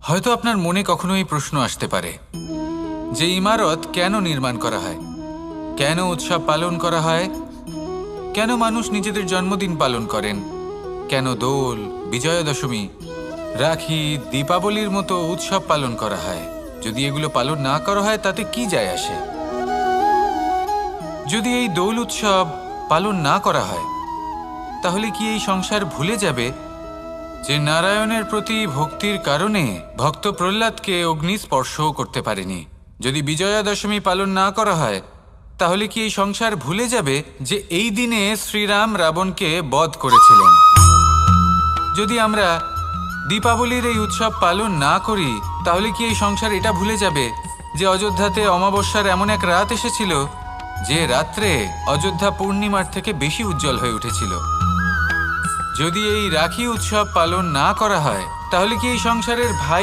হয়তো আপনার মনে কখনো এই প্রশ্ন আসতে পারে যে ইমারত কেন নির্মাণ করা হয়, কেন উৎসব পালন করা হয়, কেন মানুষ নিজেদের জন্মদিন পালন করেন, কেন দোল, বিজয়া দশমী, রাখি, দীপাবলির মতো উৎসব পালন করা হয়। যদি এগুলো পালন না করা হয় তাতে কি যায় আসে? যদি এই দোল উৎসব পালন না করা হয় তাহলে কি এই সংসার ভুলে যাবে যে নারায়ণের প্রতি ভক্তির কারণে ভক্ত প্রহ্লাদকে অগ্নি স্পর্শও করতে পারেনি? যদি বিজয়া দশমী পালন না করা হয় তাহলে কি এই সংসার ভুলে যাবে যে এই দিনে শ্রীরাম রাবণকে বধ করেছিলেন? যদি আমরা দীপাবলির এই উৎসব পালন না করি তাহলে কি এই সংসার এটা ভুলে যাবে যে অযোধ্যাতে অমাবস্যার এমন এক রাত এসেছিল যে রাত্রে অযোধ্যা পূর্ণিমার থেকে বেশি উজ্জ্বল হয়ে উঠেছিল? যদি এই রাখি উৎসব পালন না করা হয় তাহলে কি এই সংসারের ভাই